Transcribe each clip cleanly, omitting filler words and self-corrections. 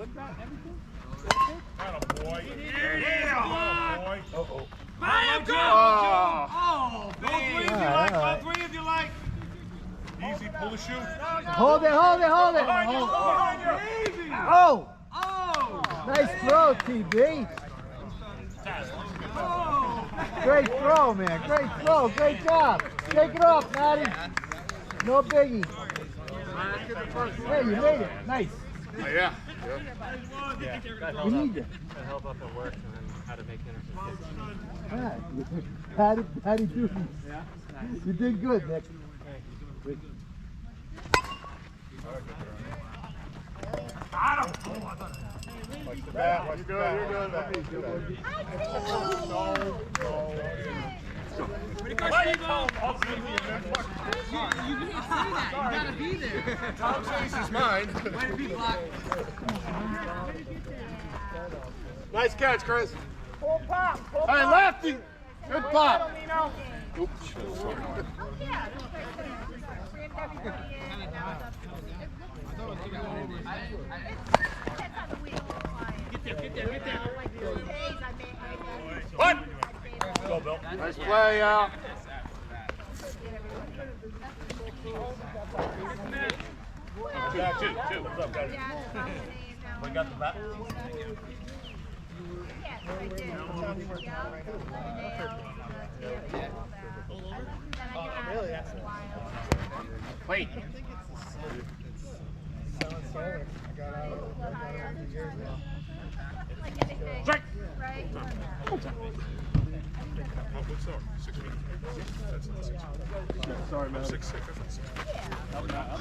flip that, everything? Boy. Yeah! Uh-oh. Bam, go! Oh, Go three if you like, go three if you like. Easy, pull the shoe. Hold it, hold it, hold it. Oh! Oh! Nice throw, TB. Oh! Great throw, man. Great throw. Great job. Take it off, Maddie. No biggie. Hey, you made it. Nice. Oh, yeah. We need you. I help up at work and then how to make interceptions. Patty duties. You did good, Nick. Got him! Watch the bat. Watch the bat. You're good. Pretty good, Steve. You can't say that. You gotta be there. Tom says he's mine. Way to be blocked. Nice catch, Chris. Full pop. Full Hey, pop. lefty. Good pop. Oops. What? Go, Bill. Nice play out. Two. What's up, guys? We got the bat. Wait. Strike. What's up? 6 feet. That's not 6 feet. Sorry, man. 6'6". I'm not. I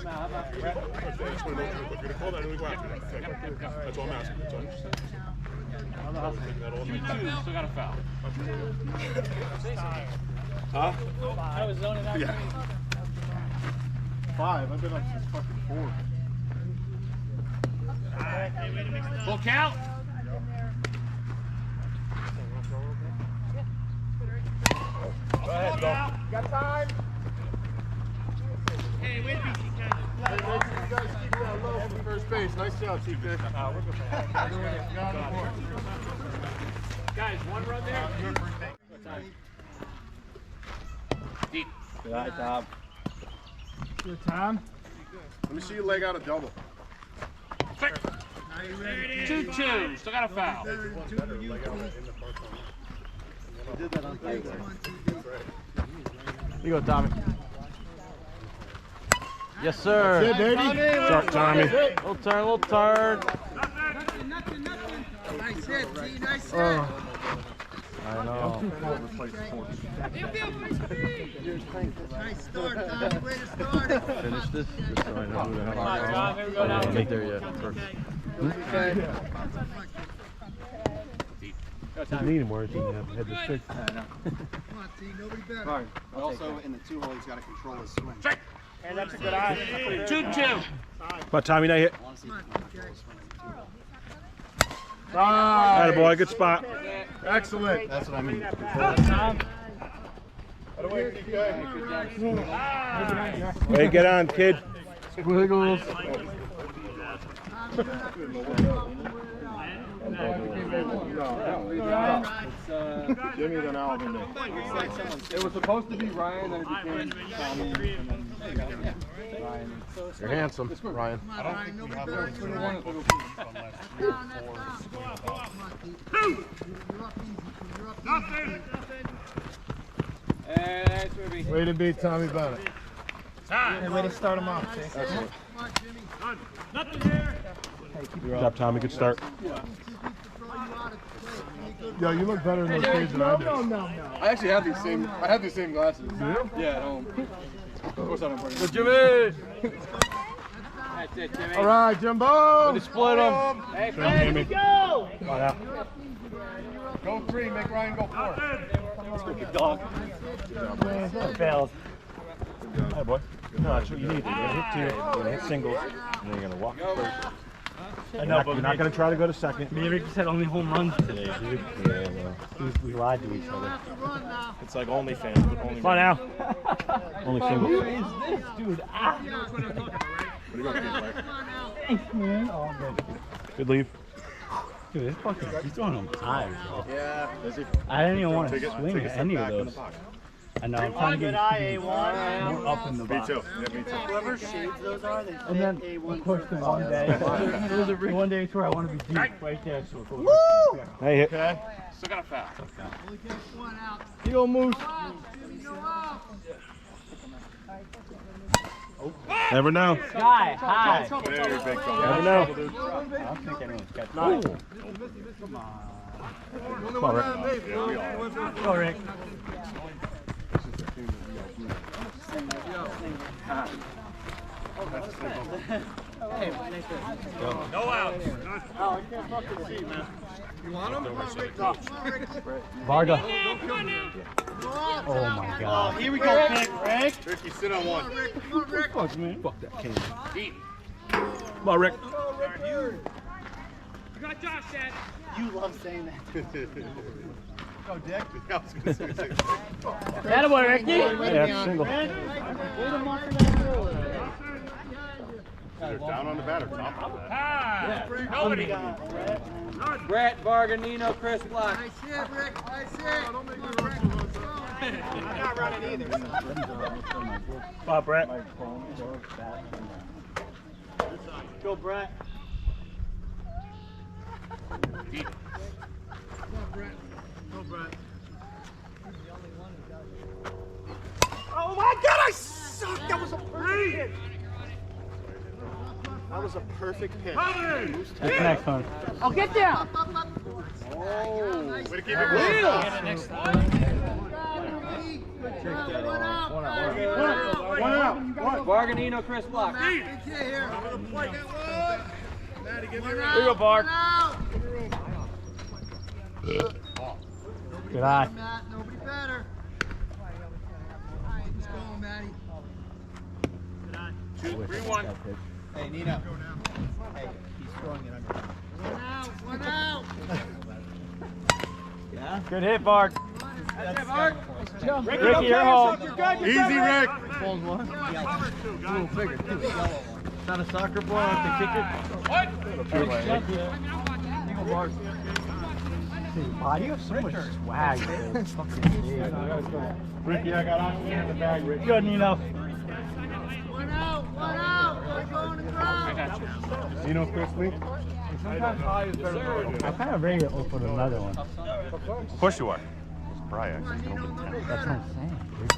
just want to know real quick. You're gonna call that and we go after that. That's all I'm asking. That's all I'm just saying. Still got a foul. Huh? I was zoning out. Yeah. 5. I've been up since fucking 4. Full count. Go ahead, Bill. Got time? Hey, wait a minute, Hey, make sure you guys keep that low from first base. Nice job, TK. Guys, one run there. Deep. Good eye, Tom. Good, Tom. Let me see you leg out a double. 2-2. Still got a foul. You go, Tommy. Yes, sir. That's it, baby. Start, Tommy. Little turn. Nothing. Nice hit, T. Nice hit. I know. Nice start, Tommy. Way to start. Finish this, just so I know who the hell I am. Tom, here we go now. I didn't get there yet. Didn't need him where he had the stick. Come on, T. Nobody better. Also, in the 2-hole, he's got to control his swing. And that's a good eye. 2-2. But Tommy, not hit. Attaboy, good spot. Excellent. That's what I mean. Hey, get on, kid. Squiggles. Jimmy then Alvin. It was supposed to be Ryan, then it became Tommy, and then Ryan. You're handsome, Ryan. I don't think we have Way to beat Tommy Bennett. Hey, way to start him off, T. Nothing here. Good job, Tommy. Good start. Yo, you look better in those days than I do. No. I actually have these same. I have these same glasses. Do you? Yeah, at home. Of course I don't bring them. Jimmy! That's it, Jimmy. All right, Jimbo. Split him. Hey, Jimmy. Go! Go 3, make Ryan go 4. Good dog. Failed. Hi, boy. No, that's what you need. You're going to hit 2, you're going to hit singles, and then you're going to walk first. I know, but you're not going to try to go to second. Me and Ricky said only home runs today, dude. Yeah, well, we lied to each other. It's like OnlyFans, but only. Come on now. Only singles. Who is this dude? Ah. What do you got, kid, Mike? Thanks, man. Oh, good. Good leave. Dude, this fucking, he's throwing them high. Yeah. I didn't even want to swing at any of those. I know, I'm trying to get more up in the box. Me too. Yeah, me too. Whoever shades those are, they And then, A1 of course, the one day, one day it's where I want to be deep right there. So Woo! Hey, hit. Still got a foul. You go, Moose. Never know. Sky, high. Very big fella. Never know. I don't think anyone's catching Ooh. it. Come on, Rick. Go, Rick. No outs. Varga. Oh my God. Here we go, Rick. Ricky, sit on one. Fuck, man. Fuck that cane. Deep. Come on, Rick. You love saying that. Go, Dick. I was gonna say the same thing. That boy, Ricky. Yeah, single. Either down on the bat or top on the bat. Nobody. Brett, Varganino, Chris Black. Nice hit, Rick. Nice hit. Come on, Rick. Let's go. I'm not running either. Come on, Brett. Go, Brett. Deep. Come on, Brett. Go, Brett. Oh my God, I suck. That was a perfect hit. That was a perfect pitch. That's the next one. Oh, get down. Way to keep it moving. One out. Varganino, Chris Black. Here. There you go, Bart. Good eye. Matt, nobody better. Let's go, Matty. 2-3-1. Hey, Nino. Hey, he's throwing it under. One out. Yeah? Good hit, Bart. Ricky, Ricky, you're home. Easy, Rick. Not a soccer ball, I have to kick Dude, why do you have so much swag, dude? Fucking shit. Ricky, I got oxygen in the bag, Ricky. Good, Nino. One out. We're going to ground. You know Chris Lee? I'm kind of ready to open another one. Of course you are. It's BRYAC. That's what I'm saying, dude.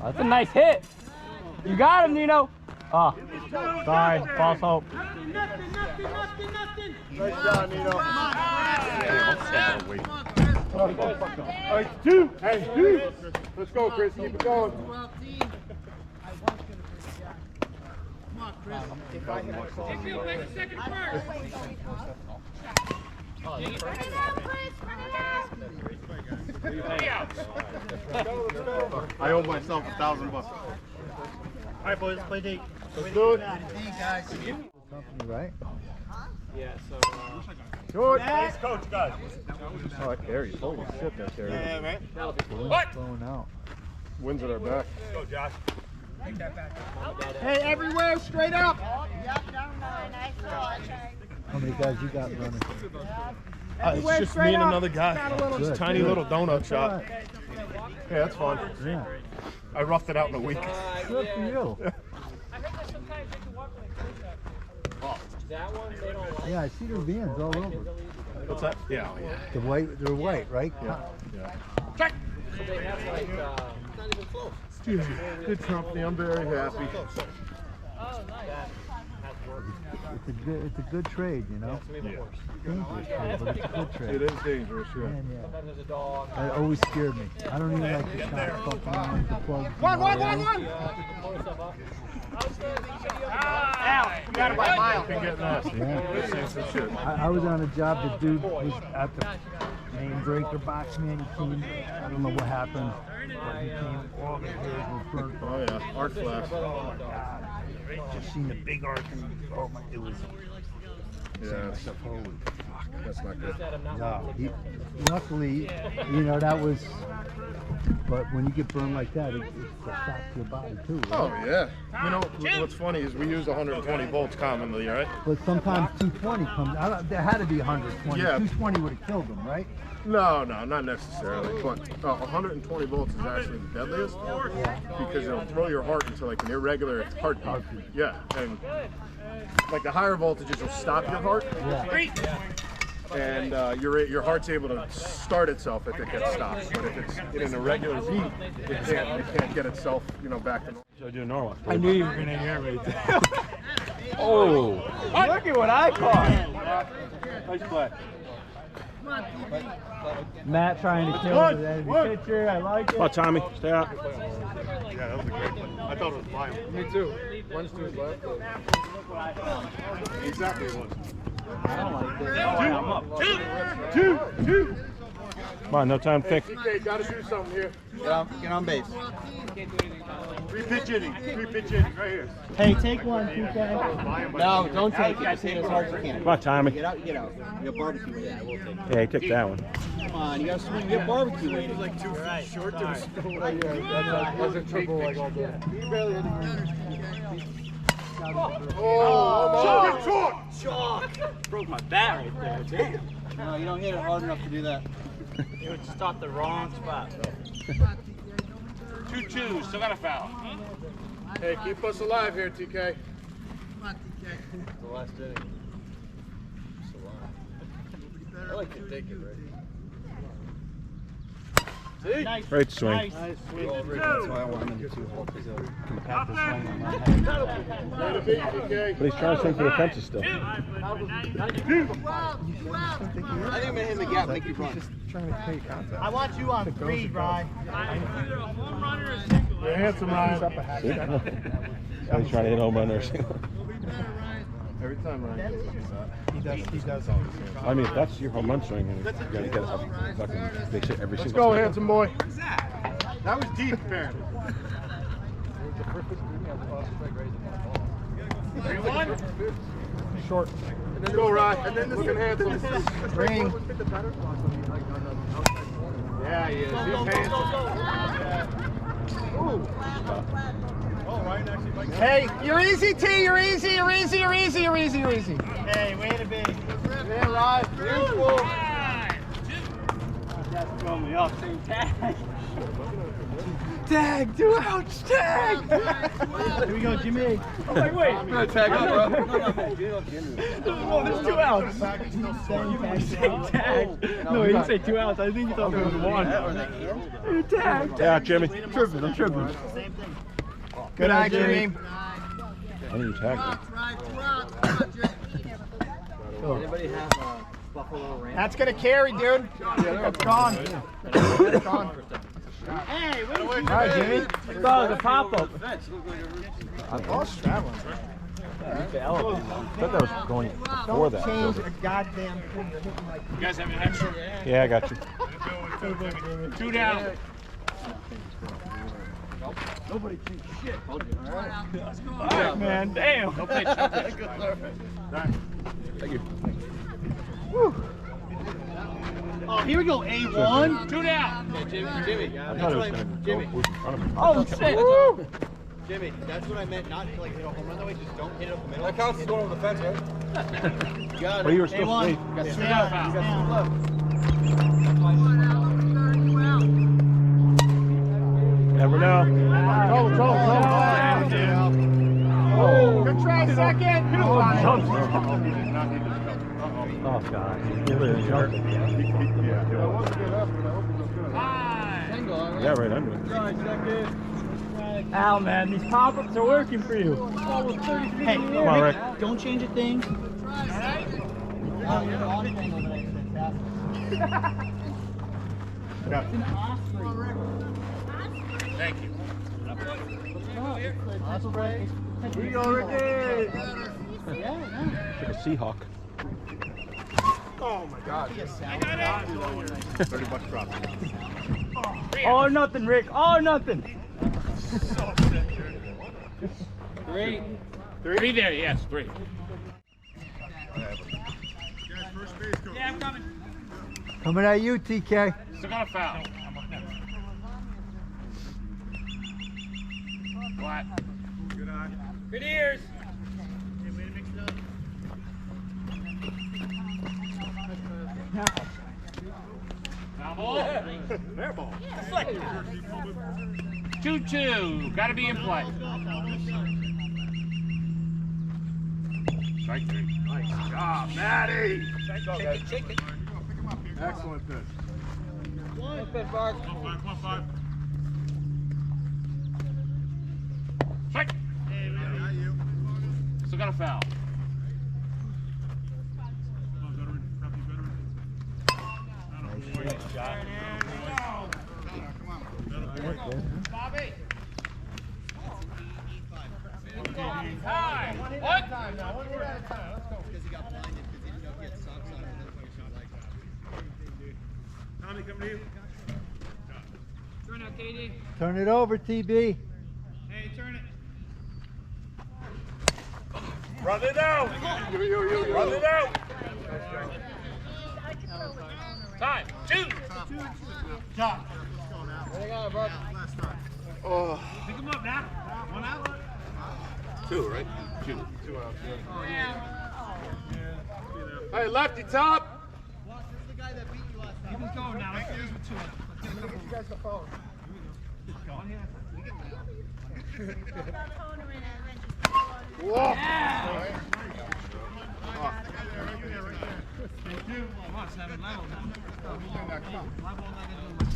Oh, that's a nice hit. You got him, Nino. Oh, sorry. False hope. Nice job, Nino. Wait. All right, two. Hey, two. Let's go, Chris. Keep it going. I owe myself $1,000. All right, boys, let's play D. Let's do it. D, guys. Right? Good. Nice coach, guys. All right, Terry. Holy shit, that Terry. Yeah, right? What? Blowing out. Winds at our back. Go, Josh. Hey, everywhere, straight up. How many guys you got running? It's just me and another guy. Good, Just tiny good. little donut shop. All right. Yeah, that's fun. Yeah. I roughed it out in a week. Good for you. Yeah, I see their vans all over. What's that? Yeah. They're white, right? Yeah. Check. Good company. I'm very happy. It's a good trade, you know. Yeah. Dangerous trade, but it's a good trade. It is dangerous, yeah. Man, yeah. It always scared me. I don't even like the shot fucking on the plug. One. Al, you got it by a mile. Can get nasty. Yeah. Seen some shit. I was on a job, the dude was at the main breaker box, man. He came, I don't know what happened, but he came, all the hairs were burnt. Oh yeah, arc flash. Just seen the big arc and oh my, it was Yeah. holy fuck. That's not good. No, luckily, you know, that was. But when you get burned like that, it's a shock to your body too. Right? Oh yeah. You know what's funny is we use 120 volts commonly, right? But sometimes 220 comes. There had to be 120. Yeah. 220 would have killed them, right? No, not necessarily. But 120 volts is actually the deadliest because it'll throw your heart into like an irregular heartbeat. Yeah, and like the higher voltages will stop your heart. Yeah. And your heart's able to start itself if it gets stopped. But if it's in an irregular beat, it can't get itself, you know, back to normal. So do normal. I knew you were gonna hear me. Oh! Look at what I caught. Nice play. Matt trying to kill the enemy pitcher. I like it. Come on, Tommy. Stay out. Yeah, that was a great play. I thought it was flying. Me too. One's to his left. Exactly it was. Two. Come on, no time to think. TK, gotta do something here. Get on base. 3-pitch inning. 3-pitch inning right here. Hey, take one, TK. No, don't take it. Just hit as hard as you can. Come on, Tommy. Get out, get out. You got barbecue with that. We'll take it. Yeah, he took that one. Come on, you gotta swing. You get barbecue with it. Like 2 feet short. There was no way. I was in trouble like all day. He barely had Chalk. Broke my bat right there. Damn. No, you don't hit it hard enough to do that. You just stopped the wrong spot. 2-2, still got a foul. Hey, keep us alive here, TK. the last inning. It's a lot. I like to take it, right? Nice. Great swing. Nice. That's why I want him to do 2 holes. He's a compacted swing on my head. Way to be, TK. But he's trying to swing for the fences still. I think I'm gonna hit him the gap, make you run. I want you on 3, Ryan. You're handsome, Ryan. So he's trying to hit home run or single. Every time Ryan gets like that. He does all this. I mean, if that's your home run swing, and you gotta get a fucking big shit every Let's single go, time. handsome boy. That was deep, apparently. 3-1. Short. Let's go, Ryan. Looking handsome. Ring. Yeah, he is. He's handsome. Hey, you're easy, T. You're easy. You're easy. You're easy. You're easy. You're easy. Hey, way to be. Yeah, Ryan. Beautiful. That's throwing me off. Saying tag. Tag. 2 outs. Tag. Here we go, Jimmy. I'm like, wait. I'm gonna tag up, bro. Oh, there's 2 outs. Tag. No, he didn't say 2 outs. I think he thought there was 1. You're tagged. Yeah, Jimmy. I'm tripping. Good eye, Jimmy. I need to tag him. Anybody have Buffalo Ranch? That's gonna carry, dude. That's gone. That's gone. Hey, wait. All right, Jimmy. That was a pop-up. I lost traveling. I thought that was going before that. Change a goddamn thing. You guys have an extra? Yeah, I got you. 2 down. Nobody can shit. All right, man. Damn. No pitch, no pitch. Thank you. Oh, here we go. A1. 2 down. Jimmy. I thought it was going to go in front of me. Oh, shit. Jimmy, that's what I meant. Not to like hit a home run that way. Just don't hit it up the middle. That counts as going over the fence, right? You got it. But you were still A1. safe. Stay out. Stay out. Never know. Good try, second. Oh, God. Yeah, right under it. Al, man, these pop-ups are working for you. Hey, Come on, Rick. don't change a thing. Thank you. Here you go, Ricky. Like a Seahawk. Oh, my God. 30 bucks drop. All or nothing, Rick. All or nothing. 3 there, yes, 3. First base, go. I'm coming. Coming at you, TK. Still got a foul. Flat. Good eye. Good ears. Foul ball. Fair ball. 2-2. Got to be in play. Strike three. Nice job, Maddie. Shake it. Excellent pitch. Come on, 5. Strike. Still got a foul. Come on, veteran. Happy veteran. Bobby. Time. What? Tommy, come to you. Turn out, KD. Turn it over, TB. Hey, turn it. Run it out. Run it out. Time. Shoot. John. Oh. Pick him up now. 1 out. 2, right? 2 outs. Hey, lefty top. Keep him going now. Let's use with 2 out. You guys can follow. Whoa.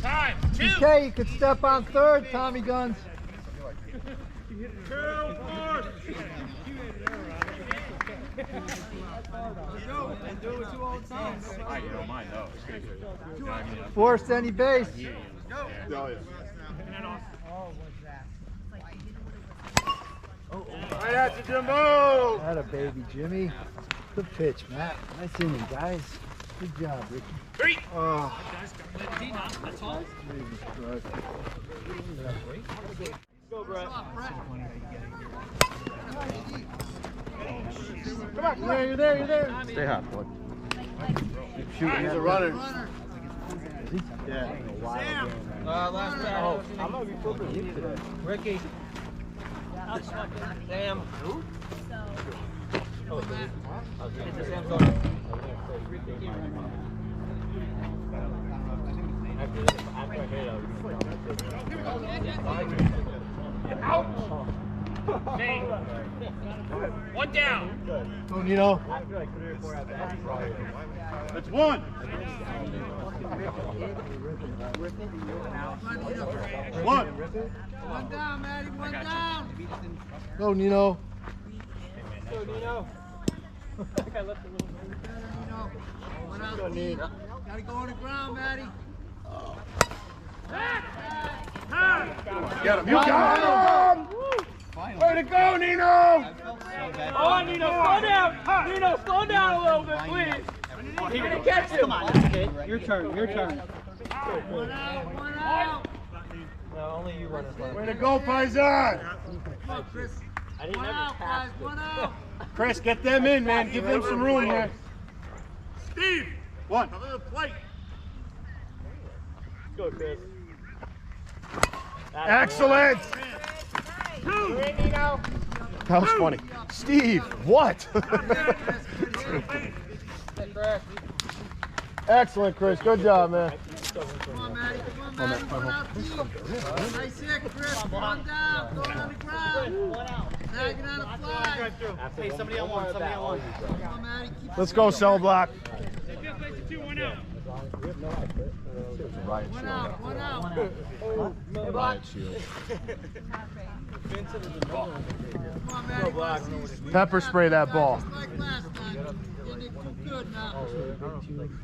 Time. 2. TK, you could step on third, Tommy Guns. You don't mind, no. It's good. You know what I mean? Force any base. Oh, yeah. Right at you, Jimbo. That a baby, Jimmy. Good pitch, Matt. Nice inning, guys. Good job, Ricky. 3. Oh. That's all. Go, Brett. Come on, you're there. Stay hot, boy. He's a runner. Yeah. Last battle. I'm going to be flipping you today. Ricky. Sam. Who? Oh, Sam's going. After I hit Out. Hey. 1 down. Tonino. after like 3 or 4 at bats. That's 1. 1. 1 down, Maddie. 1 down. Go, Nino. Go, Nino. I think I left a little bit. Nino. 1 out, Steve. Gotta go on the ground, Maddie. Get him. You got him. Way to go, Nino. Oh, Nino, slow down. Nino, slow down a little bit, please. You're going to catch him. Come on, kid. Your turn, your turn. 1 out. 1 out. No, only you run as well. Way to go, Paisan. Come on, Chris. I didn't 1 ever out, guys. 1 out. Chris, get them in, man. Give them some room here. Steve. 1. Cover the plate. Go, Chris. Excellent. 2. That was funny. Steve, what? Excellent, Chris. Good job, man. Come on, Maddie. Come on, Maddie. 1 out, Steve. Nice hit, Chris. 1 down. Going on the ground. Tagging on a fly. Hey, somebody on one, somebody on one. Come on, Maddie. Keep Let's go, cell block. 1 out. 1 out. 1 out. Riot shield. Come on, Maddie. Come Pepper spray that ball. Just like last time. Getting it too good now.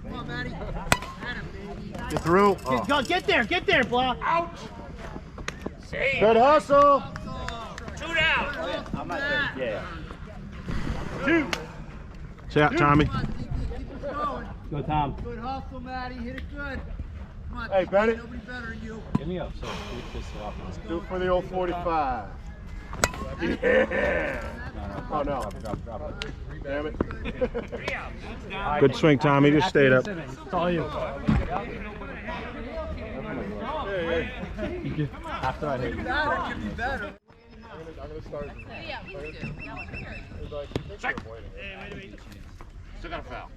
Come on, Maddie. Atta baby. Get through. Oh. Go, get there, Block. Out. Save. Good hustle. 2 down. I'm not there. Yeah. 2. Chat, Tommy. Come on, DP. Keep it going. Go, Tom. Good hustle, Maddie. Hit it good. Come on, Hey, DP. Bennett. Nobody better than you. Give me up, so keep this off. Do it for the old 45. Yeah. Oh no. Damn it. Good swing, Tommy. Just stayed up. It's all you. After I hit you. That could be better. I'm gonna start. Still got a foul.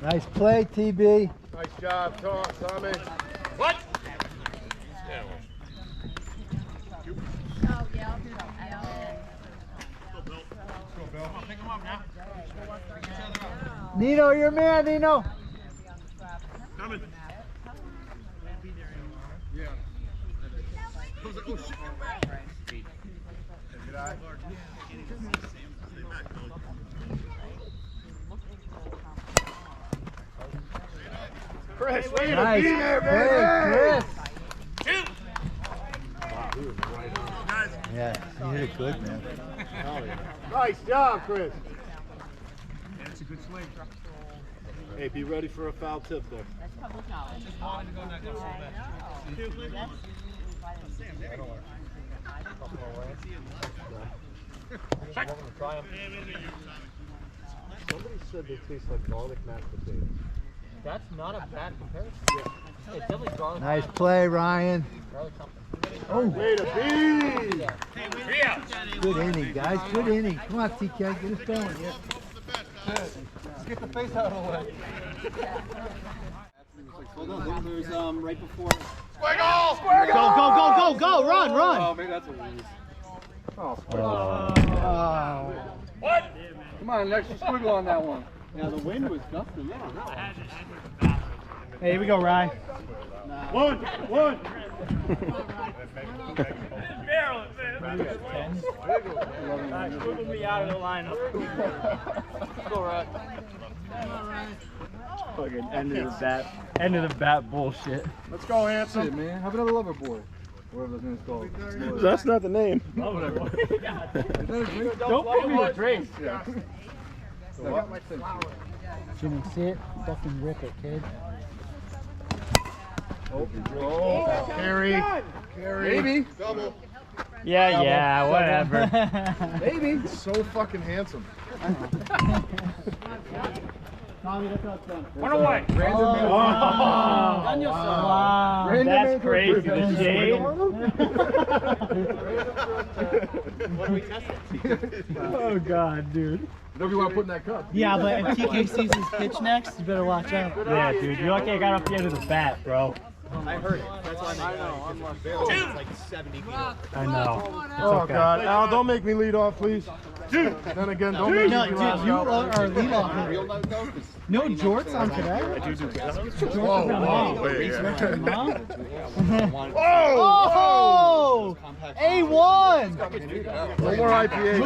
Nice play, TB. Nice job, Tommy. What? Nino, your man, Nino. Coming. Chris, way to Nice be there, play, baby. Chris. Shoot! Yeah, you hit it good, man. Nice job, Chris. That's a good swing. Hey, be ready for a foul tip there. Somebody said they taste like garlic mashed potatoes. That's not a bad comparison. It's definitely garlic. Nice play, Ryan. Oh, Way to be! 3 outs. good inning, guys. Good inning. Come on, TK, get us going. Yeah. Let's get the face out of the way. Hold on, there's right before. Go, run. Oh, maybe that's a lose. Oh. What? Come on, an extra squiggle on that one. Yeah, the wind was gusting. Hey, here we go, Ryan. One. Barrel it, man. Squiggle me out of the lineup. Go right. Fucking end of the bat bullshit. Let's go, Shit, handsome. man. Have another lover boy. Whatever his name's called. That's not the name. Don't Don't give me a drink. Yeah. Jimmy, sit. Fucking rip it, kid. Oh, Carry. Maybe. Yeah, whatever. Baby. So fucking handsome. Tommy, that's not done. 1 away. Wow, that's crazy. The shade. What are we testing? Oh God, dude. Whatever you want to put in that cup. Yeah, but if TK sees his pitch next, you better watch out. Yeah, dude. You're lucky I got up the end of the bat, bro. I heard it. That's why I know. It's like 70 feet. I know. It's Oh, okay. God. Al, don't make me lead off, please. Then again, don't make No, me dude, last you out. are lead off. No jorts on today? Whoa, wait, yeah. Oh! A1! No more IPA.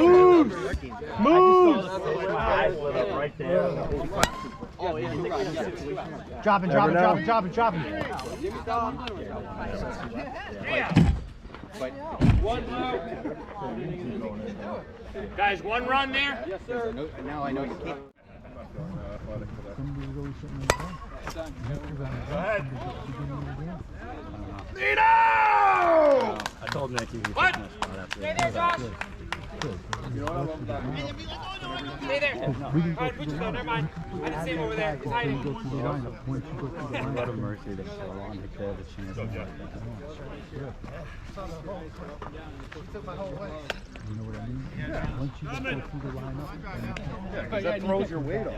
Moves! My eyes lit up right there. Dropping. Guys, 1 run there? Yes, sir. Now I know you can't. Nino! I told Nick he was What? Stay there, Josh. Stay there. Alright, Butch, never mind. I didn't see him over there. He's hiding. What a mercy they so long to kill the chance. You know what I mean? Once you just go through the lineup, That throws your weight off.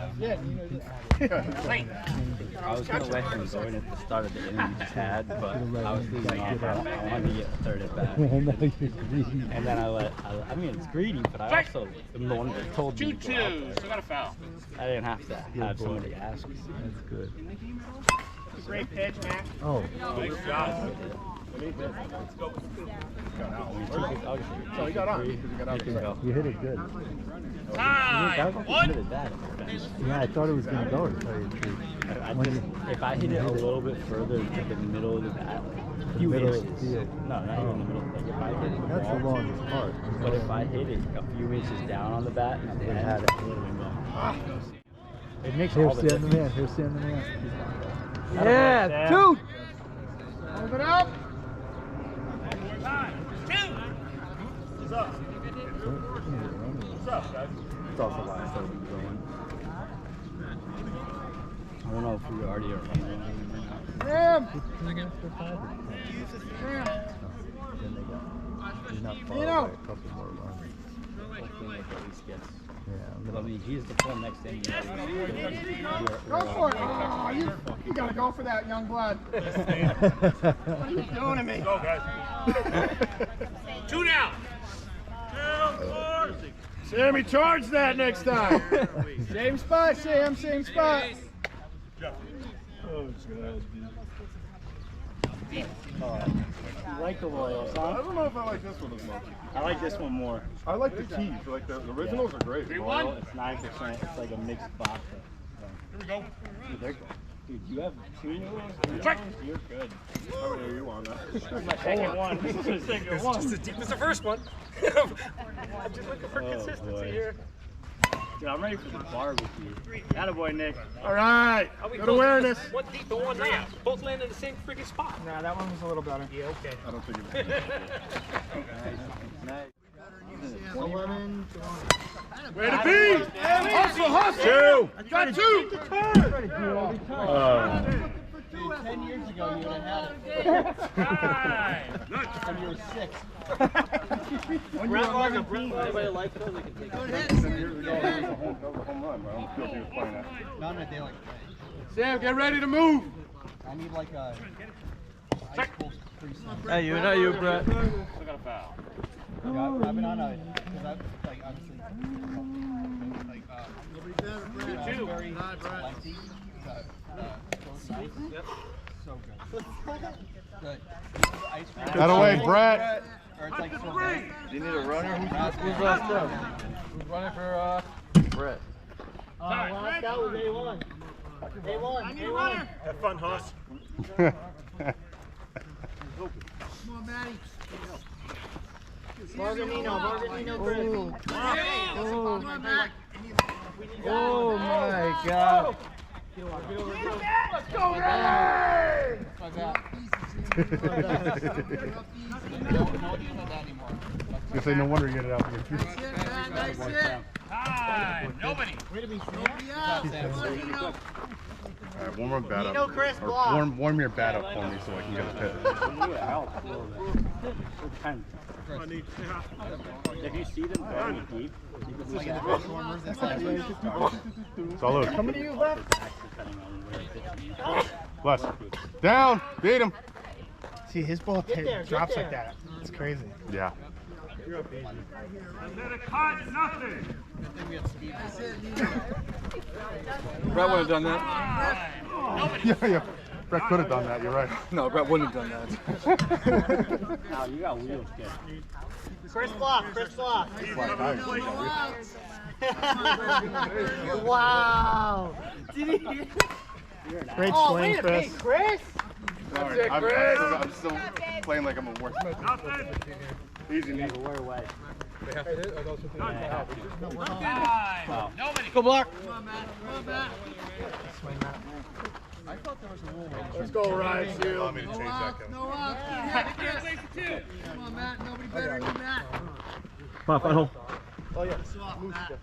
I was going to let him go in at the start of the inning he just had, but I was losing off. I wanted to get a third at bat. And then I mean, it's greedy, but I also am the one that told you to go out 2-2. there. Still got a foul. I didn't have to have somebody ask. that's good. Great pitch, man. Oh, Nice job. So he got on. He got out. you hit it good. Time. 1. Yeah, I thought it was going to go, to tell you the truth. If I hit it a little bit further to the middle of the bat, a few middle of inches. the field. No, not even the middle. Like if I hit it, That's the longest part. but if I hit it a few inches down on the bat, It had it. It makes Here's all the Sam the difference. man. Here's Sam the man. Yeah, Dude! Hold it up. 5 or 10? Then they got. He's not far away. A couple more runs. Hopefully Nick at least gets. Yeah. But I mean, he's the full next inning. Go for it. Oh, you gotta go for that, young blood. What are you doing to me? Go, guys. 2 down. Sammy, charge that next time. Same spot, Sam. Same spot. Oh, it's good. You like the Royals, I huh? don't know if I like this one as much. I like this one more. I like the keys. Like the originals are great. Royal, it's 9%. It's like a mixed vodka. Here we go. Dude, you have 2 new ones? You're good. How many are you on that? This is my second one. This is my second one. Just as deep as the first one. I'm just looking for consistency here. Dude, I'm ready for the barbecue. Attaboy, Nick. All right. Are we Good both- awareness. One deep and one not. Both land in the same freaking spot. Nah, that one was a little better. Yeah, okay. I don't think it is. Nice. 11. Way to be! Hustle, hustle! 2! Got 2! 10 years ago, you would have had it. When you were 6. Anybody like those? They can take Home run, but I don't feel he was playing that. Not on a day like Sam, get ready to move! I need like a ice cold freeze. Hey, you know you, Brett. I've been on a, because I've, like, obviously, like, very plenty. Yep. So good. Good. Ice cream. Out of way, Brett. Or it's like so good. You need a runner? Who's left up? Who's running for Brett? Last out was A1. A1. I need a runner. Have fun, Hoss. Come on, Matty. Margarino, Chris. Come on, Matt. Oh my God. Let's go, Ray! You say no wonder you get it out here. Nice hit, Matt. Nice hit. Nobody. Nobody out. Come on, Nino. All right, warm my bat up. Chris, Or block. warm your bat up for me so I can get a pit. If you see them going deep, you can look at Salute. How many of you left? Bless. Down. Beat him. See, his ball drops like that. It's crazy. Yeah. Brett would have done that. Yeah. Brett could have done that. You're right. No, Brett wouldn't have done that. Now you got wheels, kid. Chris block. Wow. Great swing, Chris. Chris. Sorry. I'm still playing like I'm a worse. Easy, Yeah, Nate. but we're away. Nobody. Go block. Come on, Matt. Come on, Matt. Let's go, Ryan. Allow me to change that, Kevin. No out. Come on, Matt. Nobody better than Matt. Come on, final. Soft, Matt.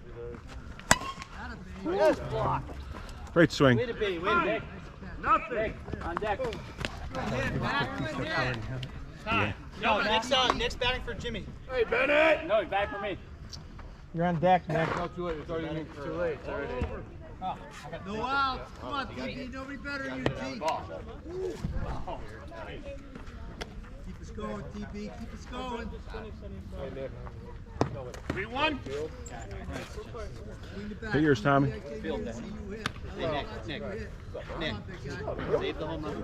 Yes, block. Great swing. Way to be. Nothing. On deck. Good hit, Matt. Good hit. No, Nick's batting for Jimmy. Hey, Bennett. No, he's back for me. You're on deck, Nick. No, too late. It's already too late. No outs. Come on, DB. Nobody better than you, T. Keep us going, DB. Keep us going. 3-1. Swing the bat. Hit yours, Tommy. See you hit. Hey, Nick. Come on, big guy. Save the home run.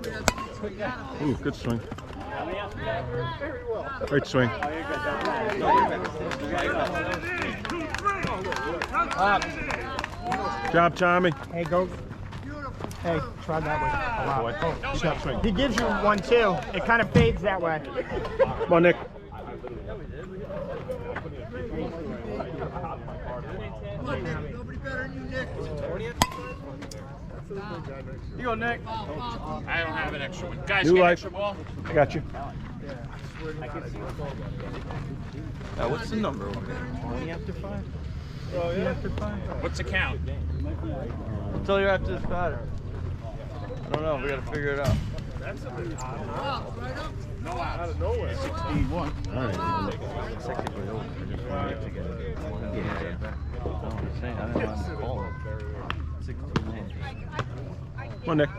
Ooh, good swing. Great swing. Job, Tommy. Hey, go. Hey, try that way. Boy. Shot swing. He gives you one, too. It kind of fades that way. Come on, Nick. Come on, Nick. Nobody better than you, Nick. You go, Nick. I don't have an extra one. Guys, New get life. extra ball. I got you. What's the number over there? 20 after 5? 20 after 5? What's the count? Until you're after this batter. I don't know. We got to figure it out. Out of nowhere. 16-1. Alright, it's technically over. I just wanted to get it. Yeah. No, I'm saying, I don't know how to call it. 16-1. Come on, Nick.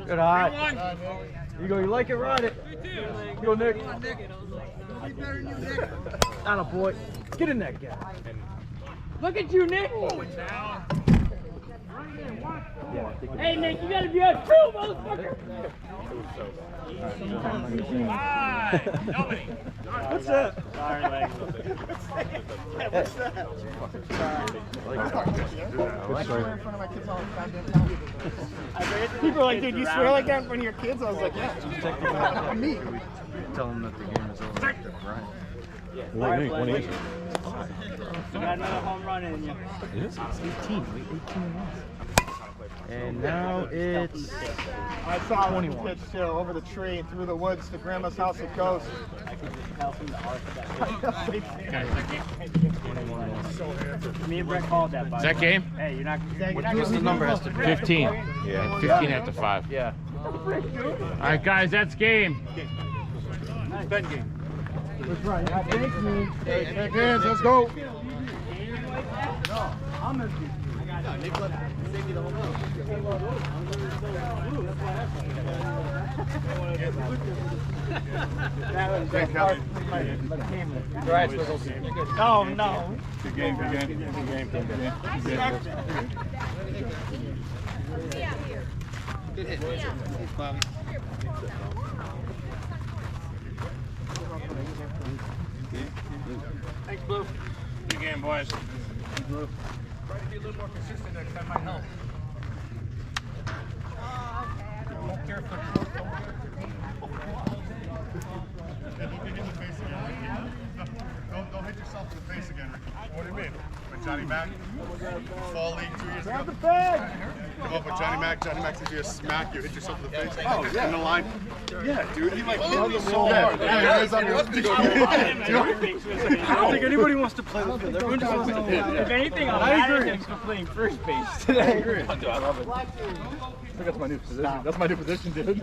Good eye. You go, you like it, ride it. You go, Nick. Atta boy. Get in that guy. Look at you, Nick. Hey, Nick, you gotta be on two, motherfucker. Nobody. What's that? Sorry, Leg. What's that? I swear in front of my kids all the goddamn time. People are like, dude, you swear like that in front of your kids? I was like, yeah. Me. Tell them that the game is over. Right. Like me, 28. You got another home run in you. It is? 18. Wait, 18 months. And now it's I saw one pitch too over the tree and through the woods to Grandma's house at Coast. I can just tell from the arc that. Me and Brett called that. Is that game? Hey, you're not. what's the number has to be 15. Yeah. 15 after 5. Yeah. All right, guys, that's game. Ben game. That's right. Thank me. Hey, kids, let's go. I'm empty. Oh no. Good game, good game, good game, good game. Good hit. Bobby. Thanks, Blue. Good game, boys. Try to be a little more consistent next time, might help. Don't care if they're short, don't care if they're don't get hit in the face again. Don't hit yourself in the face again, Ricky. What do you mean? With Johnny Mac, fall league 2 years ago. Grab the bag. Come up with Johnny Mac says you smack you, hit yourself in the face. Oh, yeah. In the line. Yeah, dude, he like hit me so hard. Yeah, he's on I don't think anybody wants to play the field. Everyone just wants to hit. If anything, I'm I agree. him for playing first base today. I agree. I love it. I think that's my new position. That's my new position, dude.